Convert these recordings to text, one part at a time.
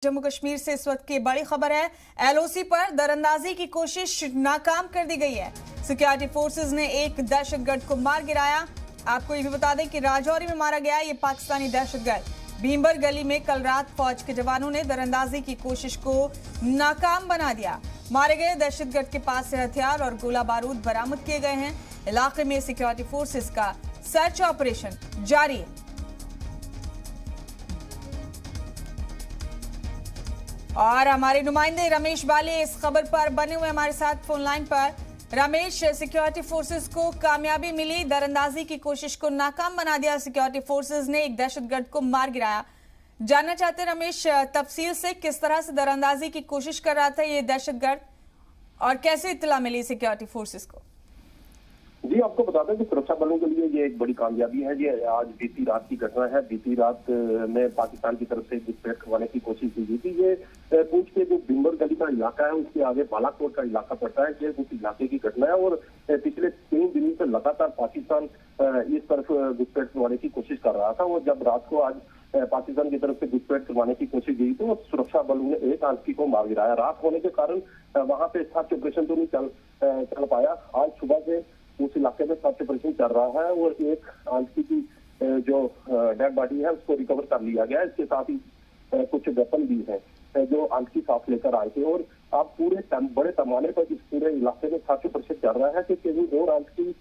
जम्मू कश्मीर से इस वक्त की बड़ी खबर है। एलओसी पर दरअंदाजी की कोशिश नाकाम कर दी गई है। सिक्योरिटी फोर्सेस ने एक दहशतगर्द को मार गिराया। आपको ये भी बता दें कि राजौरी में मारा गया ये पाकिस्तानी दहशतगर्द। भीमबर गली में कल रात फौज के जवानों ने दरअंदाजी की कोशिश को नाकाम बना दिया। मारे गए दहशतगर्द के पास से हथियार और गोला बारूद बरामद किए गए हैं। इलाके में सिक्योरिटी फोर्सेस का सर्च ऑपरेशन जारी है। और हमारे नुमाइंदे रमेश बाली इस खबर पर बने हुए हमारे साथ फोन लाइन पर। रमेश, सिक्योरिटी फोर्सेस को कामयाबी मिली, दरअंदाजी की कोशिश को नाकाम बना दिया। सिक्योरिटी फोर्सेस ने एक दहशतगर्द को मार गिराया। जानना चाहते हैं रमेश, तफसील से किस तरह से दरअंदाजी की कोशिश कर रहा था ये दहशतगर्द और कैसे इत्तला मिली सिक्योरिटी फोर्सेस को? जी, आपको बता दें कि सुरक्षा बलों के लिए ये एक बड़ी कामयाबी है। ये आज बीती रात की घटना है। बीती रात में पाकिस्तान की तरफ से घुसपैठ करवाने की कोशिश की गई थी। ये पूंछ के जो भीमबर गली का इलाका है उसके आगे बालाकोट का इलाका पड़ता है। ये उस इलाके की घटना है और पिछले 3 दिनों से लगातार पाकिस्तान इस तरफ घुसपैठ करवाने की कोशिश कर रहा था। और जब रात को आज पाकिस्तान की तरफ से घुसपैठ करवाने की कोशिश की तो सुरक्षा बलों ने एक आतंकी को मार गिराया। रात होने के कारण वहां पे सर्च ऑपरेशन तो नहीं चल पाया। आज सुबह से उस इलाके में सर्च ऑपरेशन चल रहा है और एक आतंकी की जो डेड बॉडी है उसको रिकवर कर लिया गया है। इसके साथ ही कुछ वेपन भी है जो आतंकी साथ लेकर आए थे। और अब पूरे बड़े पैमाने पर इस पूरे इलाके में सर्च ऑपरेशन चल रहा है कि कहीं और आतंकी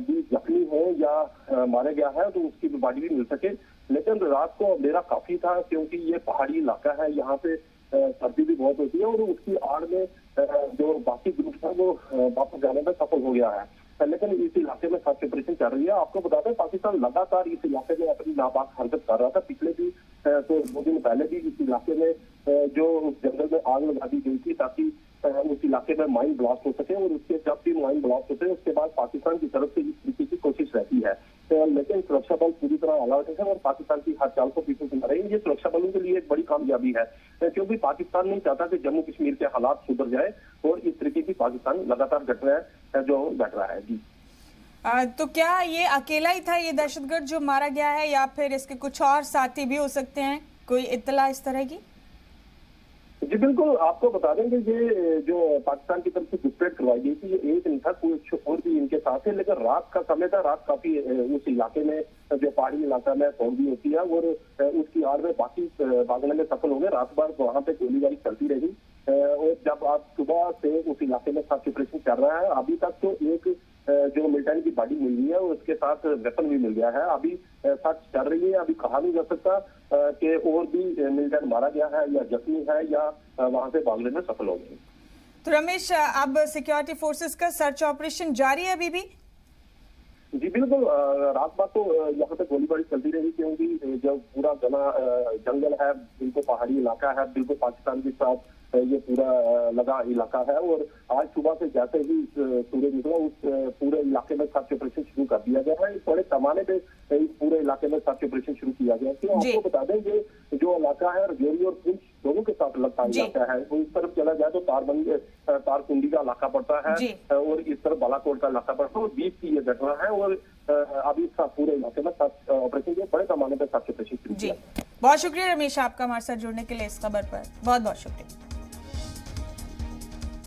भी जख्मी हो या मारे गया है तो उसकी भी बॉडी भी मिल सके। लेकिन रात को अंधेरा काफी था क्योंकि ये पहाड़ी इलाका है, यहाँ पे सर्दी भी बहुत होती है और उसकी आड़ में जो बाकी ग्रुप था वो वापस जाने में सफल हो गया है। लेकिन इस इलाके में सर्च ऑपरेशन चल रही है। आपको बता दें पाकिस्तान लगातार इस इलाके में अपनी नापाक हरकत कर रहा था। पिछले भी तो 2 दिन पहले भी इस इलाके में जो जंगल में आग लगा दी गई थी ताकि उस इलाके में माइन ब्लास्ट हो सके और उसके जब भी माइन ब्लास्ट होते हैं उसके बाद पाकिस्तान की तरफ से इस तरीके की कोशिश रहती है। लेकिन सुरक्षा बल पूरी तरह अलर्ट है और पाकिस्तान की हर चाल को पीछे सुना रहे हैं। ये सुरक्षा बलों के लिए एक बड़ी कामयाबी है क्योंकि पाकिस्तान नहीं चाहता कि जम्मू कश्मीर के हालात सुधर जाए और इस तरीके की पाकिस्तान लगातार घटनाएं जो घट रहा है। जी, तो क्या ये अकेला ही था ये दहशतगर्द जो मारा गया है या फिर इसके कुछ और साथी भी हो सकते हैं? कोई इत्तला इस तरह की? जी बिल्कुल, आपको बता दें कि ये जो पाकिस्तान की तरफ से घुसपैठ करवाई गई थी ये एक नहीं था, कुछ और भी इनके साथ है। लेकिन रात का समय था, रात काफी उस इलाके में जो पहाड़ी इलाका में फौज भी होती है और उसकी आड़ में बाकी भागने में सफल हो गए। रात भर वहां पे गोलीबारी चलती रही और जब आज सुबह से उस इलाके में सर्च ऑपरेशन चल रहा है। अभी तक तो एक जो मिलिटेंट की बॉडी मिल गई है और उसके साथ वेपन भी मिल गया है। अभी सर्च चल रही है। अभी कहा नहीं जा सकता कि और भी मिलिटेंट मारा गया है या जख्मी है या वहां से भागने में सफल हो गए। तो रमेश, अब सिक्योरिटी फोर्सेस का सर्च ऑपरेशन जारी है अभी भी? जी बिल्कुल, रात भर तो यहाँ पे गोलीबारी चलती रही क्योंकि जो पूरा घना जंगल है, बिल्कुल पहाड़ी इलाका है, बिल्कुल पाकिस्तान के साथ ये पूरा लगा इलाका है। और आज सुबह से जैसे ही सूरज निकला उस पूरे इलाके में सर्च ऑपरेशन शुरू कर दिया गया है। बड़े पैमाने पे इस पूरे इलाके में सर्च ऑपरेशन शुरू किया गया है। तो आपको बता दें ये जो इलाका है राजौरी और पुंछ दोनों के साथ लगता इलाका है। उस तरफ चला जाए तो तारकुंडी का इलाका पड़ता है और इस तरफ बालाकोट का इलाका पड़ता है और बीच की ये घटना है। और अभी पूरे इलाके में सर्च ऑपरेशन के बड़े पैमाने पर सर्च ऑपरेशन शुरू किया। बहुत शुक्रिया रमेश आपका हमारे साथ जुड़ने के लिए इस खबर पर। बहुत बहुत शुक्रिया।